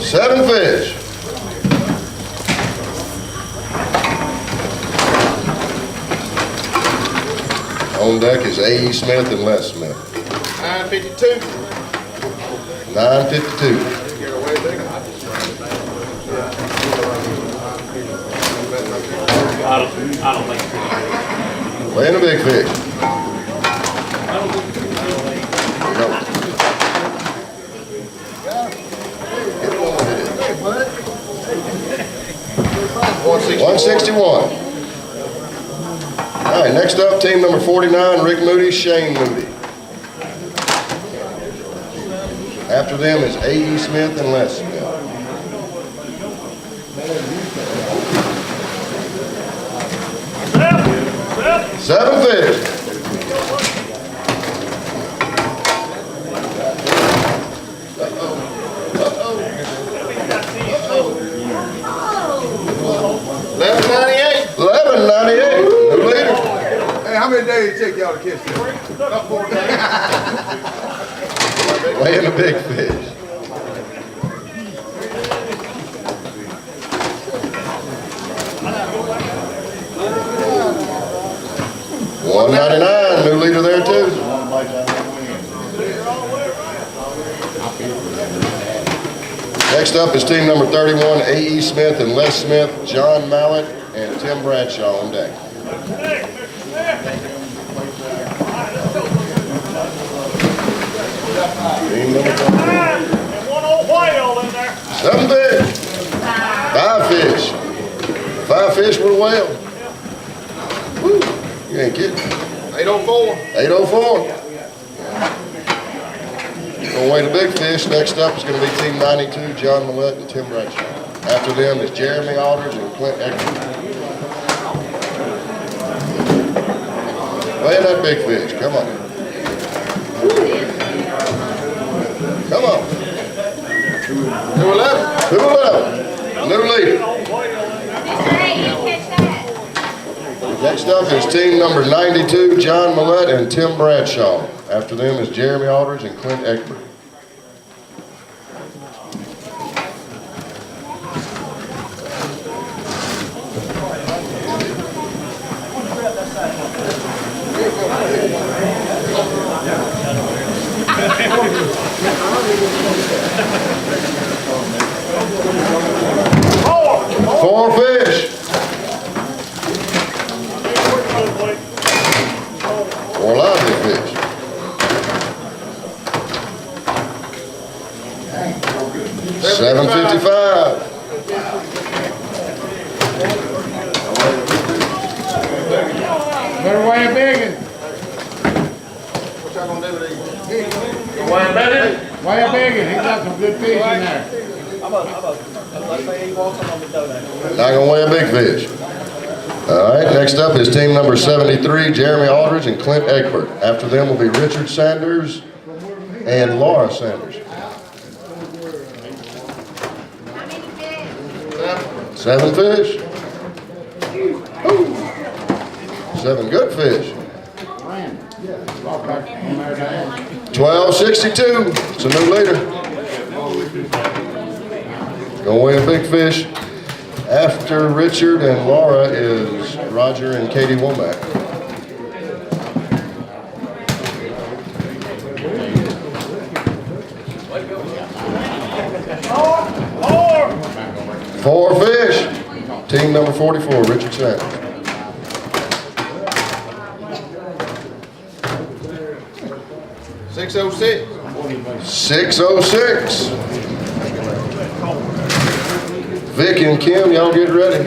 7 fish. On deck is A.E. Smith and Les Smith. 952. 952. I don't think so. Weighing a big fish. Go. 161. All right, next up, team number 49, Rick Moody, Shane Moody. After them is A.E. Smith and Les Smith. 7 fish. $11.98. New leader. Hey, how many days it take y'all to catch this? About 4 days. Weighing a big fish. $1.99. New leader there too. Next up is team number 31, A.E. Smith and Les Smith, John Mallett, and Tim Bradshaw on deck. Team number 7 fish. 5 fish. 5 fish with a whale. Woo. You ain't kidding. 804. 804. Gonna weigh the big fish. Next up is gonna be team 92, John Millett and Tim Bradshaw. After them is Jeremy Aldridge and Clint Eckert. Weighing that big fish. Come on. Come on. 211. 211. New leader. Next up is team number 92, John Millett and Tim Bradshaw. After them is Jeremy Aldridge and Clint Eckert. Four fish. 4 lively fish. $7.55. Better weigh a big one. What y'all gonna do with these? Weigh a big one? Weigh a big one. He's got some good fish in there. Not gonna weigh a big fish. All right, next up is team number 73, Jeremy Aldridge and Clint Egbert. After them will be Richard Sanders and Laura Sanders. 7 fish. Ooh. 7 good fish. 1262. It's a new leader. Gonna weigh a big fish. After Richard and Laura is Roger and Katie Womack. Four fish. Team number 44, Richard Sanders. $606. 606. Vic and Kim, y'all get ready.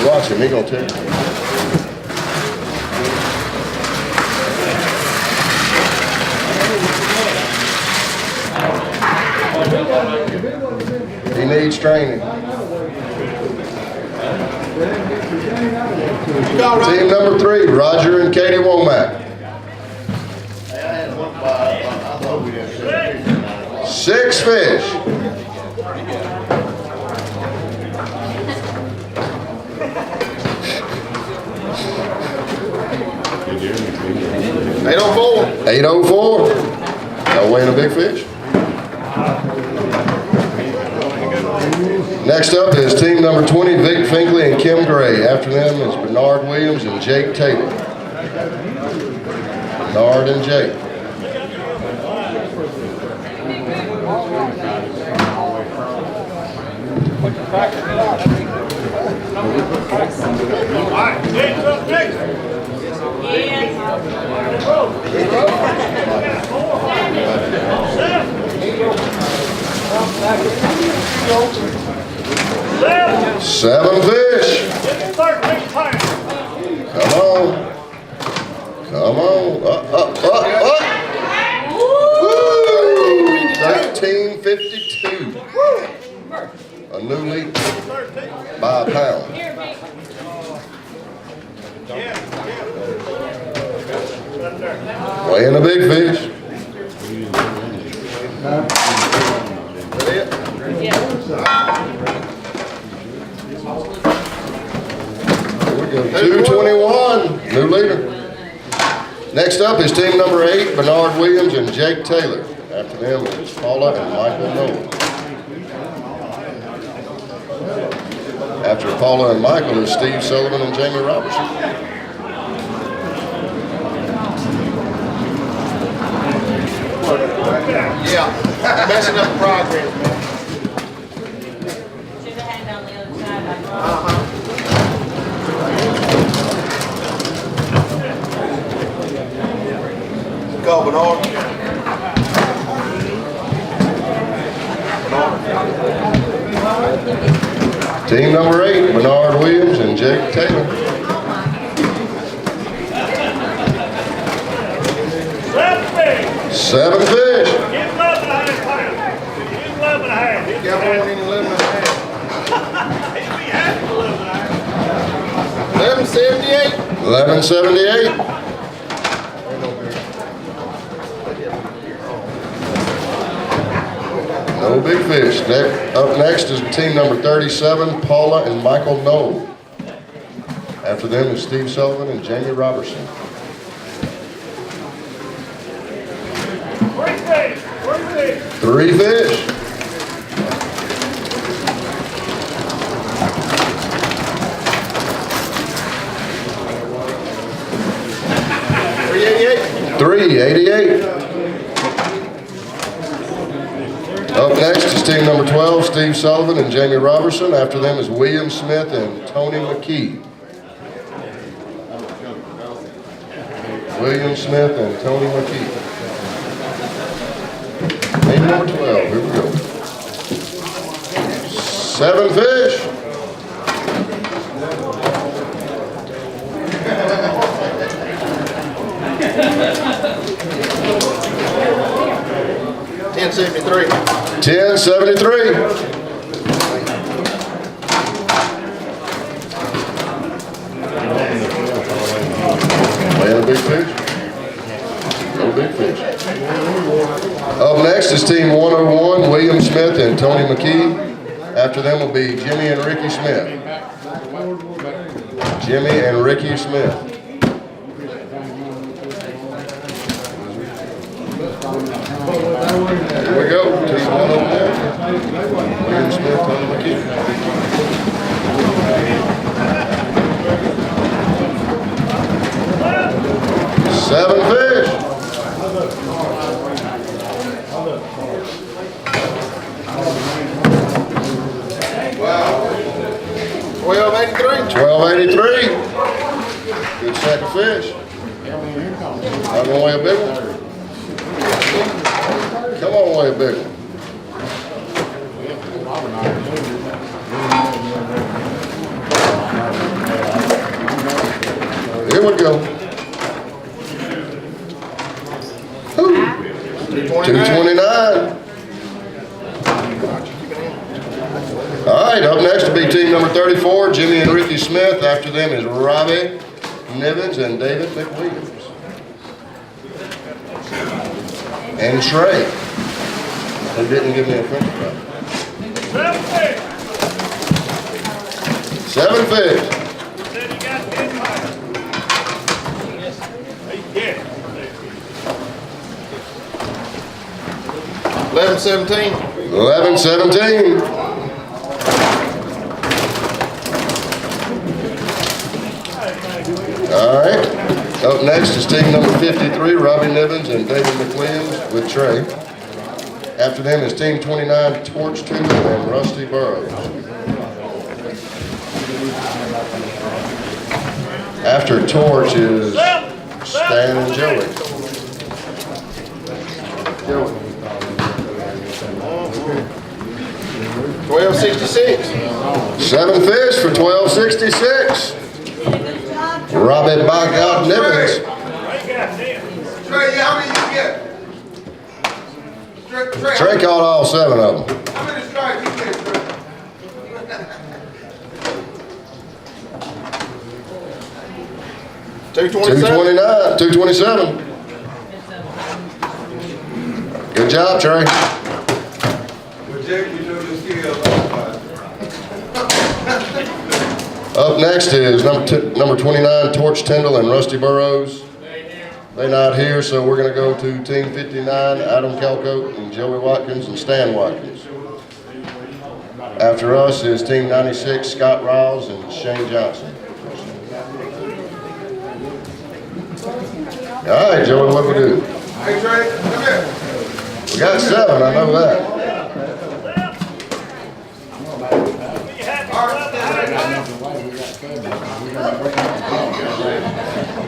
Watch him, he gonna take it. He needs training. Team number 3, Roger and Katie Womack. 6 fish. 804. 804. Y'all weighing a big fish? Next up is team number 20, Vic Finkley and Kim Gray. After them is Bernard Williams and Jake Taylor. Bernard and Jake. Seven fish. Come on. Come on. Up. Woo! 1352. A new lead by a pound. Weighing a big fish. Here we go. 221. New leader. Next up is team number 8, Bernard Williams and Jake Taylor. After them is Paula and Michael Noel. After Paula and Michael is Steve Sullivan and Jamie Robertson. Yeah, messing up the progress, man. Should have had it on the other side. Call Bernard. Team number 8, Bernard Williams and Jake Taylor. Seven fish. Got one in 11 and a half. 1178. 1178. No big fish. Up next is team number 37, Paula and Michael Noel. After them is Steve Sullivan and Jamie Robertson. Three fish. $388. Up next is team number 12, Steve Sullivan and Jamie Robertson. After them is William Smith and Tony McKee. William Smith and Tony McKee. Team number 12, here we go. Seven fish. $10.73. 10.73. Weighing a big fish? No big fish. Up next is team 101, William Smith and Tony McKee. After them will be Jimmy and Ricky Smith. Jimmy and Ricky Smith. Here we go. Team 101. William Smith, Tony McKee. Seven fish. Wow. 1283. 1283. Good sack of fish. I'm gonna weigh a big one. Come on, weigh a big one. Here we go. 229. All right, up next will be team number 34, Jimmy and Ricky Smith. After them is Robbie Nivens and David McWilliams. And Trey, who didn't give me a french fry. Seven fish. 11-17. 11-17. All right. Up next is team number 53, Robbie Nivens and David McWilliams with Trey. After them is team 29, Torch Tindall and Rusty Burrows. After Torch is Stan and Joey. 12-66. 7 fish for 12.66. Robbie by God Nivens. Trey, how many you get? Trey, Trey caught all 7 of them. how many strikes you get, Trey? 229, 227. Good job, Trey. Well, Jake, you know your skills. Up next is number 29, Torch Tindall and Rusty Burrows. They're not here, so we're going to go to team 59, Adam Calcote and Joey Watkins and Stan Watkins. After us is team 96, Scott Riles and Shane Johnson. All right, Joey, what we do? Hey, Trey, come here. We got 7, I know that.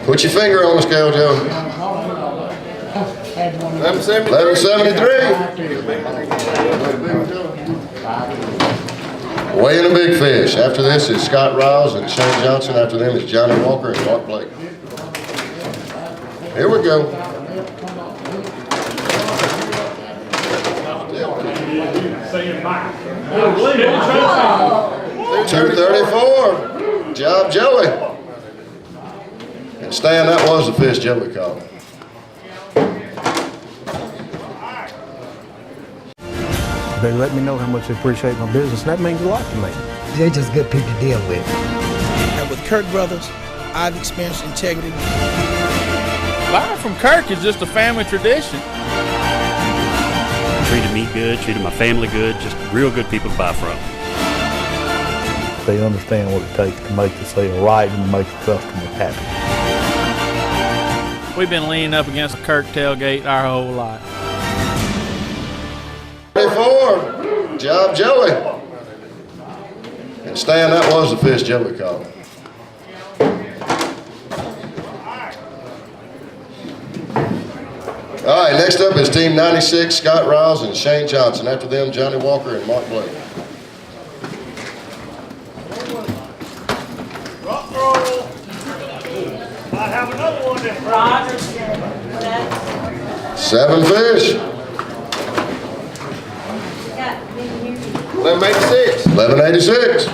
Put your finger on the scale, Joe. 1173. Weighing a big fish. After this is Scott Riles and Shane Johnson. After them is Johnny Walker and Mark Blake. Here we go. 234. Job, Joey. And Stan, that was the fish Joey caught. They let me know how much they appreciate my business, and that means a lot to me. They're just good people to deal with. And with Kirk Brothers, I've experienced integrity. Buying from Kirk is just a family tradition. Treated me good, treated my family good, just real good people to buy from. They understand what it takes to make the sale right and make the customer happy. We've been leaning up against the Kirk tailgate our whole life. 24. Job, Joey. And Stan, that was the fish Joey caught. All right, next up is team 96, Scott Riles and Shane Johnson. After them, Johnny Walker and Mark Blake. I have another one there. 7 fish. 11-86. 1186.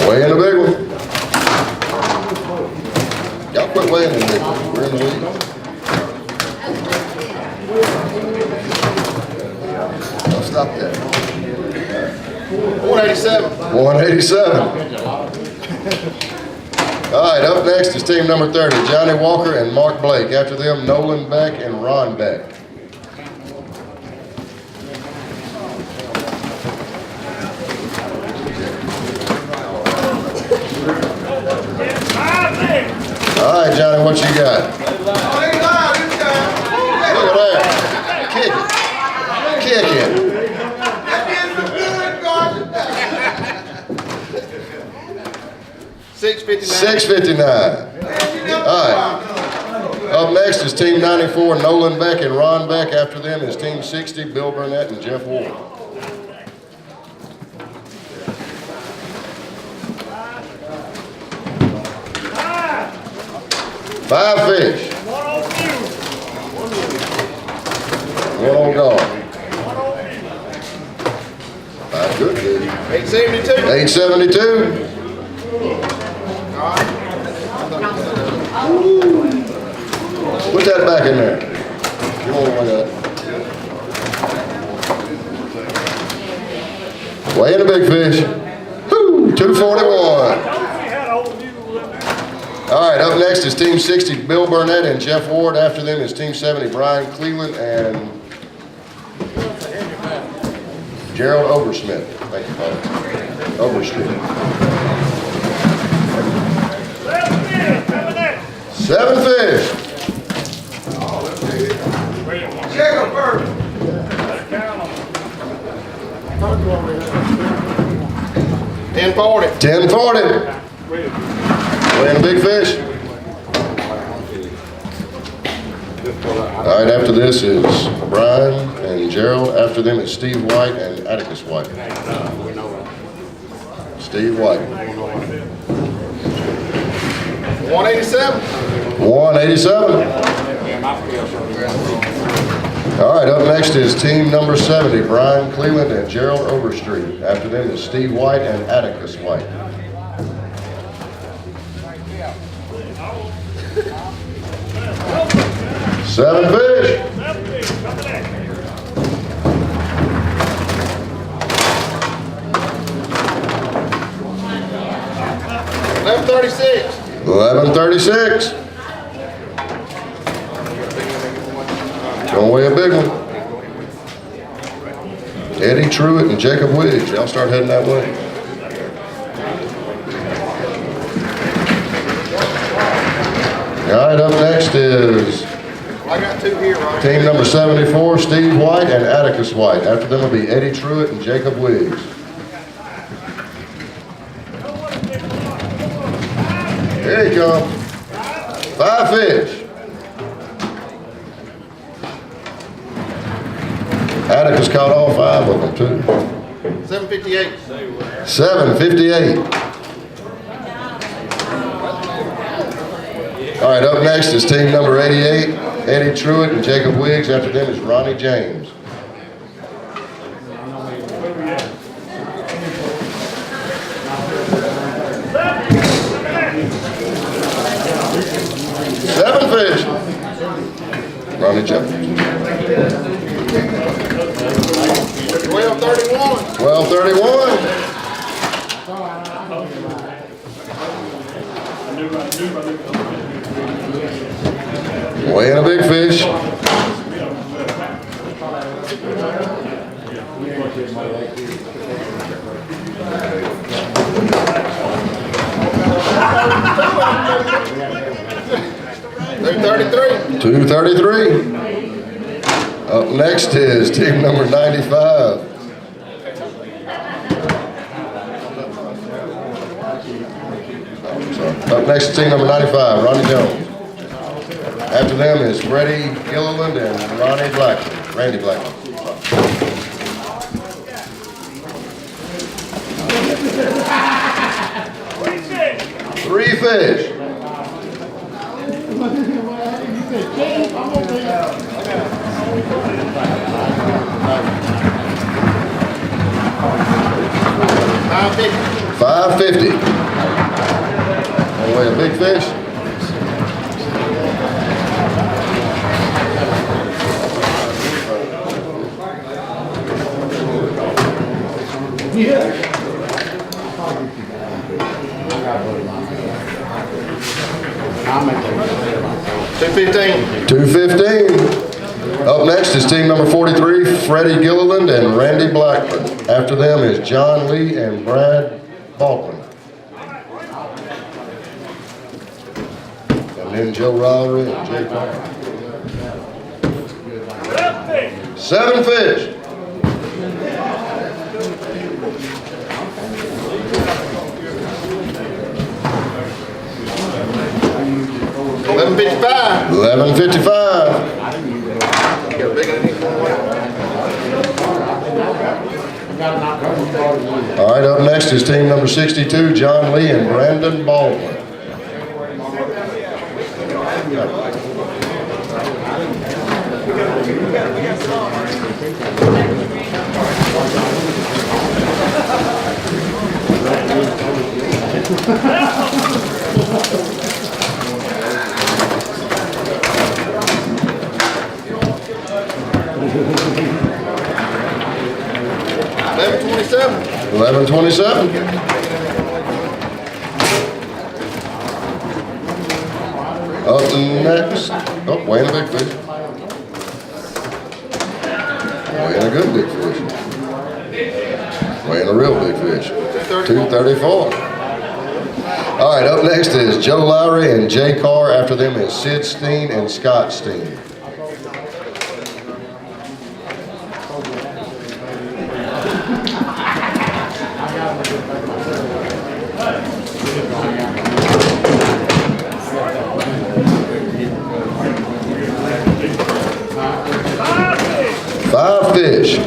Weighing a big one. Y'all quit weighing the big one. We're in the lead. I'll stop that. 187. 187. All right, up next is team number 30, Johnny Walker and Mark Blake. After them, Nolan Beck and Ron Beck. All right, Johnny, what you got? Oh, they live this time. Look at that. Kick it. Kick it. That is the good garbage. 659. 659. All right. Up next is team 94, Nolan Beck and Ron Beck. After them is team 60, Bill Burnett and Jeff Ward. Five fish. One on guard. 5 good fish. 872. 872. Put that back in there. You won't want that. Weighing a big fish. Woo, 241. All right, up next is Team 60, Bill Burnett and Jeff Ward. After them is Team 70, Brian Cleveland and Gerald Oversmith. Thank you, Paul. Overstreet. 7 fish. Jacob first. 1040. 10-40. Weighing a big fish. All right, after this is Brian and Gerald. After them is Steve White and Atticus White. Steve White. 187. 187. All right, up next is team number 70, Brian Cleveland and Gerald Overstreet. After them is Steve White and Atticus White. Seven fish. $11.36. 11.36. Gonna weigh a big one. Eddie Truitt and Jacob Wiggs. Y'all start heading that way. All right, up next is I got two here, right? team number 74, Steve White and Atticus White. After them will be Eddie Truitt and Jacob Wiggs. Here you come. 5 fish. Atticus caught all 5 of them too. 758. 7.58. All right, up next is team number 88, Eddie Truitt and Jacob Wiggs. After them is Ronnie James. Seven fish. Ronnie James. 1231. 12.31. Weighing a big fish. $233. 233. Up next is team number 95. Up next is team number 95, Ronnie Jones. After them is Freddie Gilliland and Randy Blackman. 3 fish. $5.50. Weigh a big fish. $2.15. Up next is team number 43, Freddie Gilliland and Randy Blackman. After them is John Lee and Brad Baldwin. And then Joe Rowley and Jay Parker. 7 fish. $11.55. 11.55. All right, up next is team number 62, John Lee and Brandon Baldwin. $11.27. Up next, oh, weighing a big fish. Weighing a good big fish. Weighing a real big fish. 234. All right, up next is Joe Lowry and Jay Carr. After them is Sid Steen and Scott Steen. Five fish.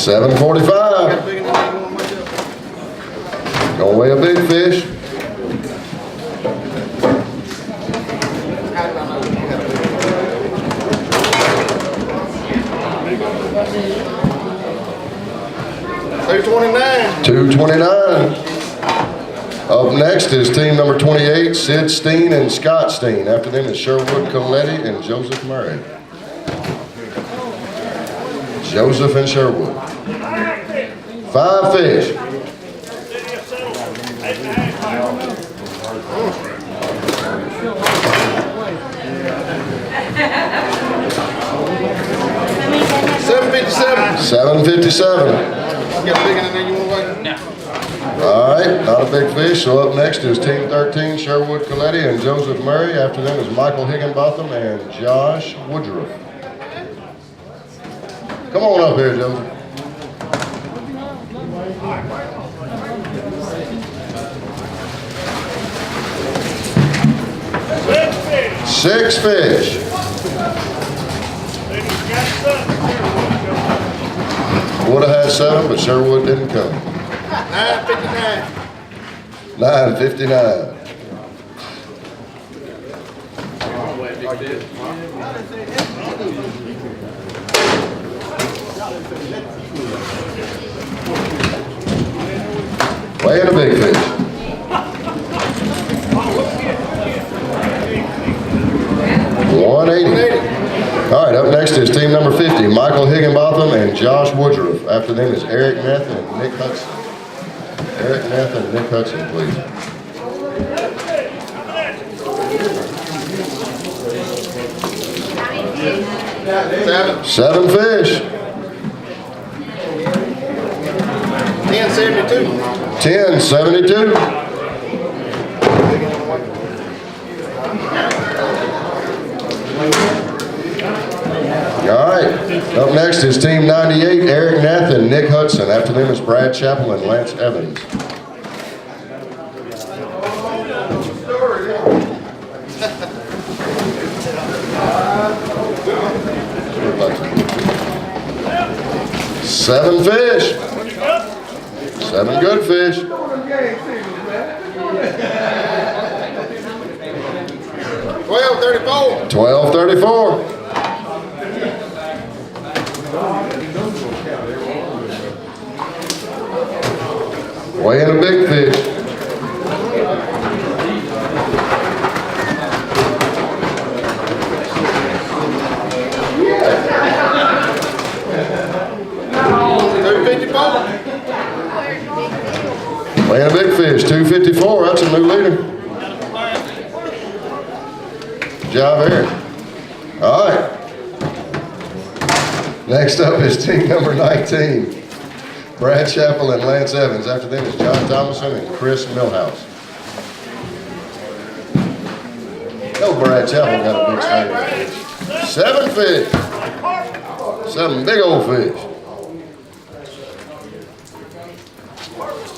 $7.45. Gonna weigh a big fish. $2.29. Up next is team number 28, Sid Steen and Scott Steen. After them is Sherwood Coletti and Joseph Murray. Joseph and Sherwood. Five fish. $7.57. All right, not a big fish. So up next is team 13, Sherwood Coletti and Joseph Murray. After them is Michael Higginbotham and Josh Woodruff. Come on up here, Joseph. Six fish. Would have had seven, but Sherwood didn't come. $9.59. $9.59. Weighing a big fish. $180. All right, up next is team number 50, Michael Higginbotham and Josh Woodruff. After them is Eric Neth and Nick Hudson. Eric Neth and Nick Hudson, please. Seven fish. $10.72. All right, up next is team 98, Eric Nath and Nick Hudson. After them is Brad Chappell and Lance Evans. Seven fish. Seven good fish. $12.34. Weighing a big fish. Weighing a big fish, 254. That's a new leader. Good job, Eric. All right. Next up is team number 19. Brad Chappell and Lance Evans. After them is John Thomason and Chris Millhouse. No, Brad Chappell got a big string of fish. Seven fish. Seven big old fish.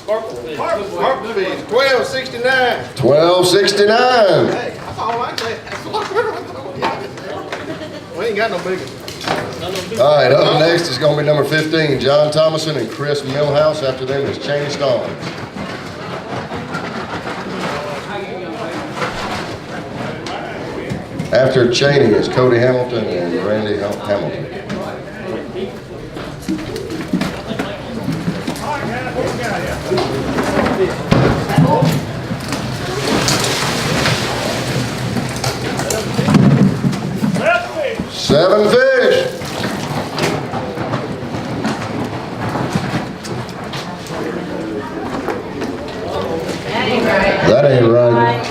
$12.69. $12.69. Hey, that's all I say. We ain't got no bigger. All right, up next is going to be number 15, John Thomason and Chris Millhouse. After them is Cheney Stallings. After Cheney is Cody Hamilton and Randy Hamilton. Seven fish. That ain't right.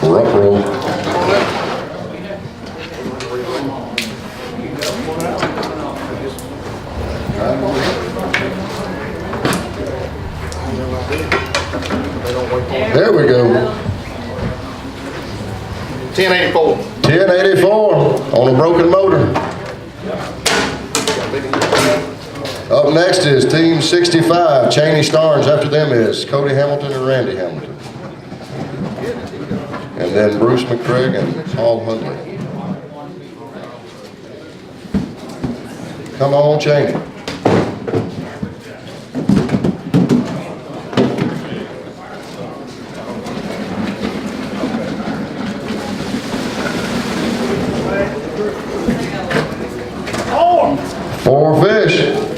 Rough roll. There we go. 1084. 1084 on a broken motor. Up next is Team 65, Cheney Starnes. After them is Cody Hamilton and Randy Hamilton. And then Bruce McCraig and Paul Hundley. Come on, Cheney. Four fish.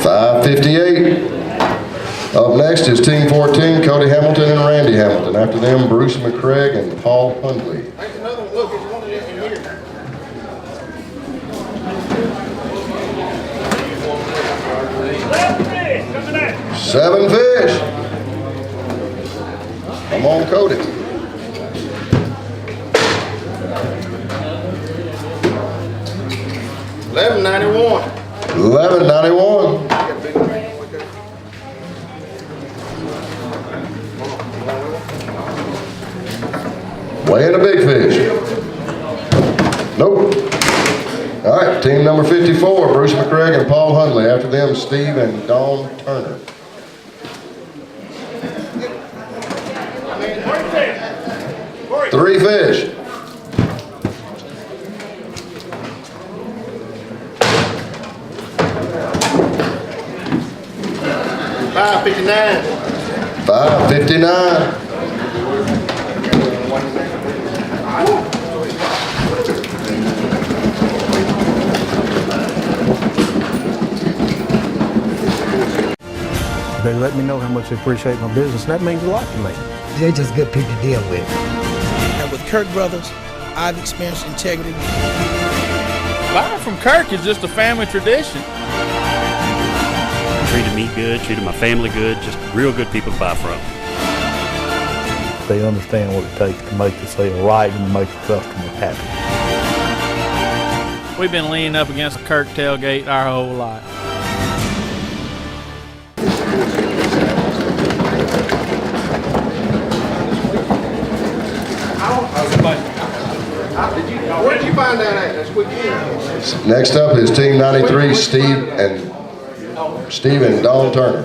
$5.58. Up next is Team 14, Cody Hamilton and Randy Hamilton. After them, Bruce McCraig and Paul Hundley. Seven fish. Come on, Cody. $11.91. $11.91. Weighing a big fish. Nope. All right, team number 54, Bruce McCraig and Paul Hundley. After them, Steve and Dawn Turner. Three fish. $5.59. $5.59. They let me know how much they appreciate my business, and that means a lot to me. They're just good people to deal with. And with Kirk Brothers, I've experienced integrity. Buying from Kirk is just a family tradition. Treated me good, treated my family good, just real good people to buy from. They understand what it takes to make the sale right and make the customer happy. We've been leaning up against the Kirk tailgate our whole life. Where did you find that at? That's quick. Next up is Team 93, Steve and Dawn Turner.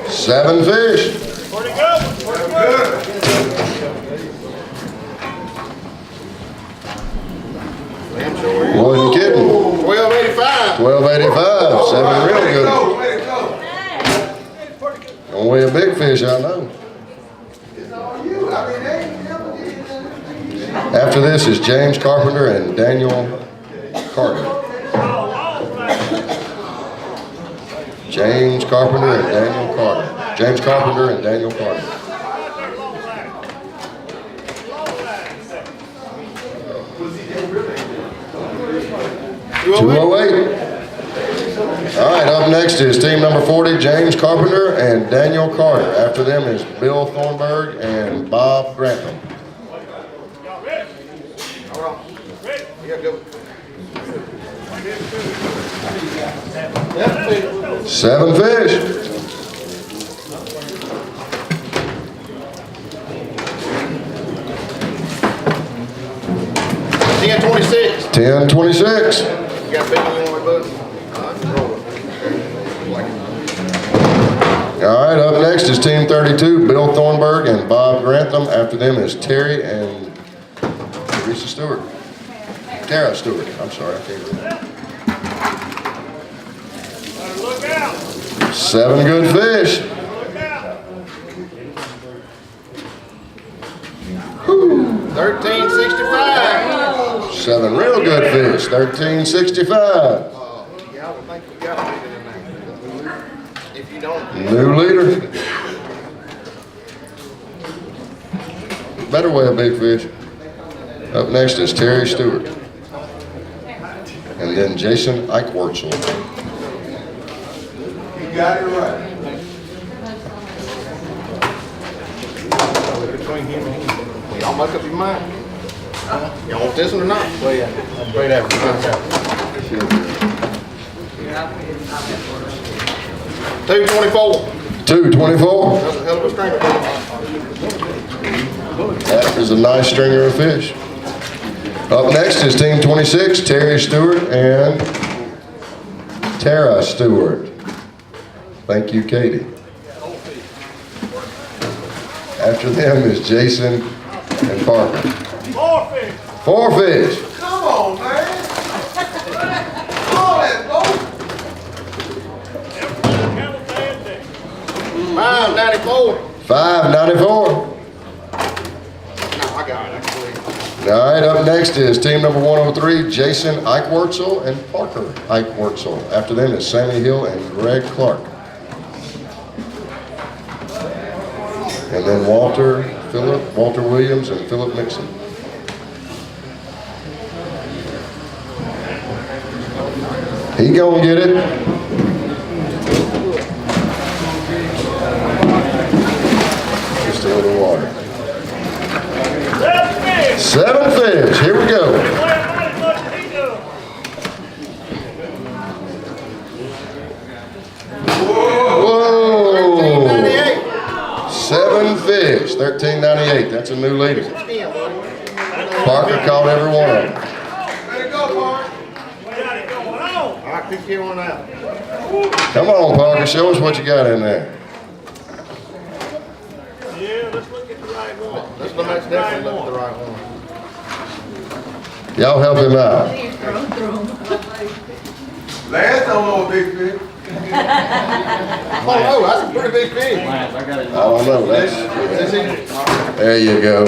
Seven fish. Pretty good. Pretty good. Wasn't kidding. $12.85. $12.85. Seven real Way to good. go, way to go. Gonna weigh a big fish, I know. After this is James Carpenter and Daniel Carter. James Carpenter and Daniel Carter. James Carpenter and Daniel Carter. $208. All right, up next is team number 40, James Carpenter and Daniel Carter. After them is Bill Thornburg and Bob Grantham. Seven fish. $10.26. 10.26. You got big one more, bud? All right, up next is team 32, Bill Thornburg and Bob Grantham. After them is Terry and Teresa Stewart. Tara Stewart, I'm sorry, I can't read. Seven good fish. $13.65. Seven real good fish, $13.65. New leader. Better weigh a big fish. Up next is Terry Stewart. And then Jason Eichwurzel. You got it right. Between him and him. Y'all make up your mind. Y'all want this one or not? Well, yeah. I'm afraid that one. 224. 224. That's a hell of a stringer. That is a nice stringer of fish. Up next is Team 26, Terry Stewart and Tara Stewart. Thank you, Katie. After them is Jason and Parker. 4 fish. 4 fish. Come on, man. All that, folks. 594. 594. No, I got it. I can believe it. All right, up next is team number 103, Jason Eichwurzel and Parker Eichwurzel. After them is Sammy Hill and Greg Clark. And then Walter Williams and Philip Mixon. He gonna get it. Just a little water. 7 fish, here we go. Whoa! 7 fish, 1398, that's a new leader. Parker caught every one of them. Let it go, Mark. All right, pick your one out. Come on, Parker, show us what you got in there. Yeah, let's look at the right one. Let's definitely look at the right one. Y'all help him out. Last time on a big fish. Oh, no, that's a pretty big fish. I don't know, Is he? there you go.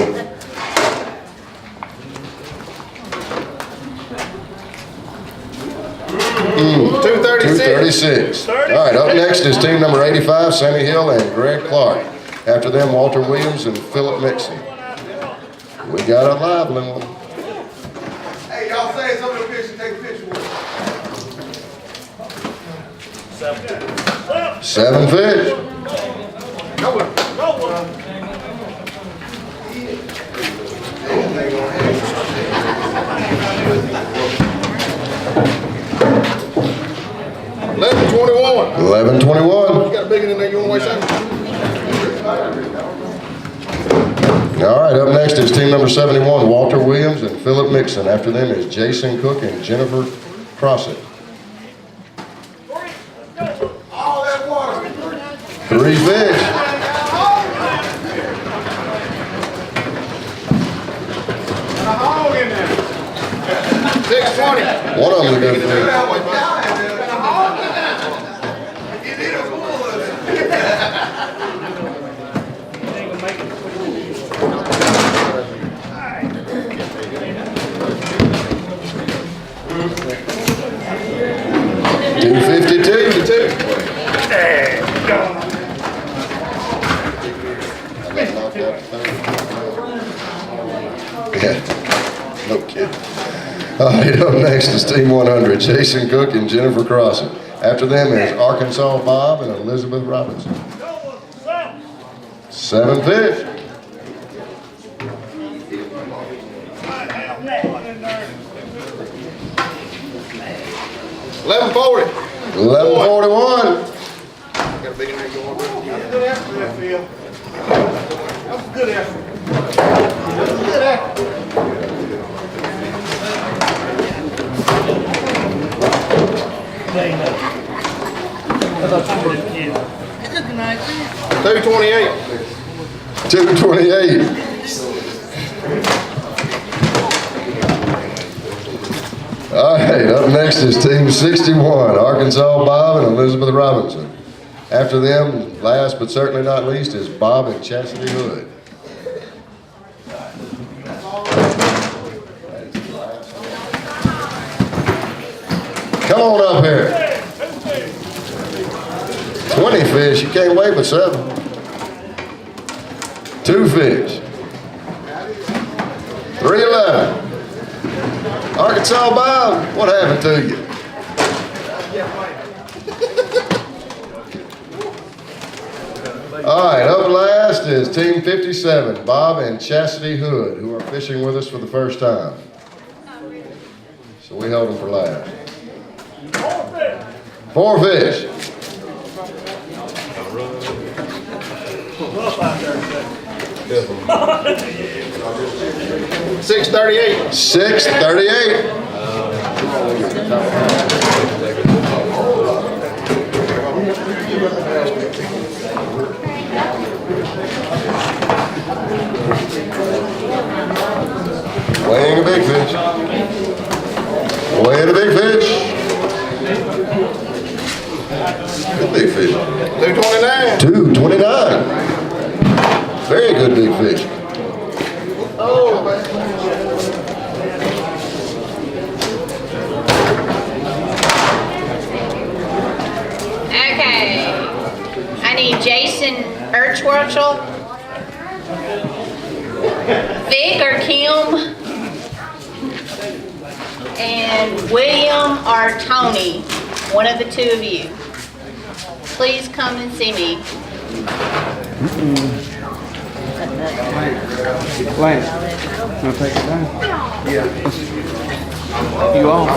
Mm, 236. All right, up next is team number 85, Sammy Hill and Greg Clark. After them, Walter Williams and Philip Mixon. We got a lively one. Hey, y'all say some of the fish and take a picture with it. 7 fish. Go with it. 1121. 1121. You got a big one in there, you want to weigh something? All right, up next is team number 71, Walter Williams and Philip Mixon. After them is Jason Cook and Jennifer Crossett. All that water. 3 fish. And a hog in there. 620. One of them's a good Look fish. at how much down in there. And a hog in there. You need a pool of it. Yeah, no kidding. All right, up next is Team 100, Jason Cook and Jennifer Crossett. After them is Arkansas Bob and Elizabeth Robinson. 7 fish. $11.40. 11:41. Got a big in there you want to Good effort there, Phil. That was a good effort. That was a good effort. $2.28. 228. All right, up next is Team 61, Arkansas Bob and Elizabeth Robinson. After them, last but certainly not least, is Bob and Chastity Hood. Come on up here. 20 fish. You can't wait but 7. 2 fish. 311. Arkansas Bob, what happened to you? All right, up last is Team 57, Bob and Chastity Hood, who are fishing with us for the first time. So we held them for last. 4 fish. 638. 638. Weighing a big fish. Weighing a big fish. Good big fish. 229. 229. Very good big fish. Okay. I need Jason Urchwurchel, Vic or Kim, and William or Tony. One of the 2 of you. Please come and see me. Lance, wanna take it down? Yeah. You on?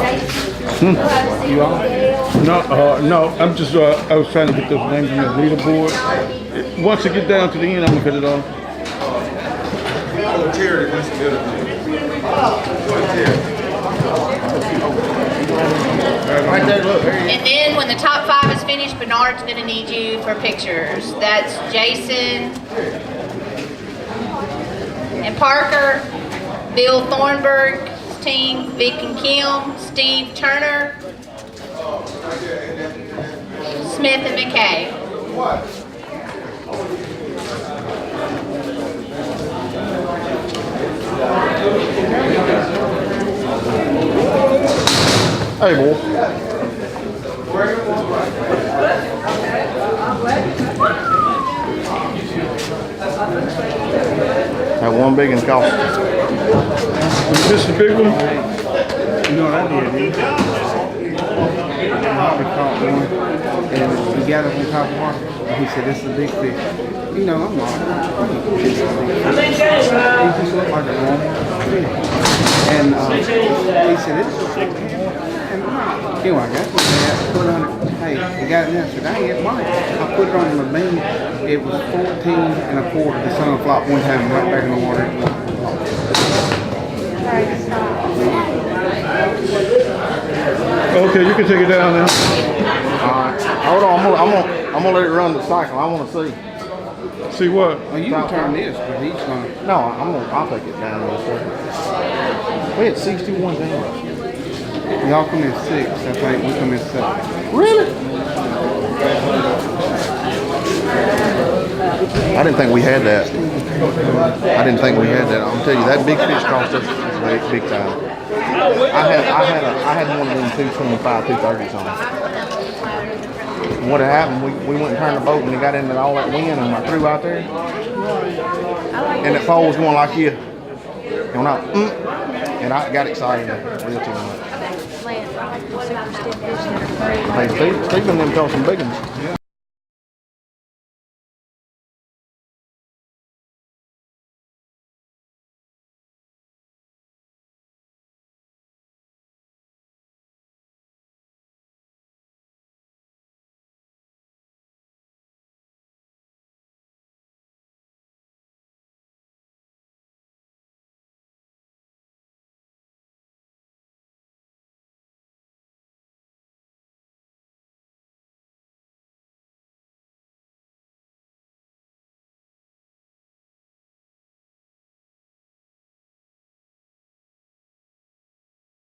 You on? No, I'm just, I was trying to get those names on the leaderboard. Once I get down to the end, I'm gonna cut it off. Right there, look. And then when the top 5 is finished, Bernard's gonna need you for pictures. That's Jason and Parker, Bill Thornburg's team, Vic and Kim, Steve Turner, Smith and McKay. Hey, boy. That one big and cost. Is this the big one? You know what I did, dude? Harvey caught one, and we got it on top of water, and he said, this is a big fish. You know, I'm not. He just looked like a normal fish. And he said, it's anyway, I got this man, put on it, hey, you got it now? I said, I ain't get mine. I put it on the beam, it was 14.25. The sun flopped one time right back in the water. Okay, you can take it down now. Alright. Hold on, I'm gonna let it run the cycle. I wanna see. See what? Well, you can turn this, but he's gonna. No, I'll take it down real quick. We had 61 down. Y'all come in 6, I think we come in 7. Really? I didn't think we had that. I'm telling you, that big fish cost us big time. I had one of them 225, 230s on. What had happened, we went and turned the boat and it got into all that wind and my crew out there. And that fall was going like you. And I got excited real too much. Hey, Steve and them caught some big ones.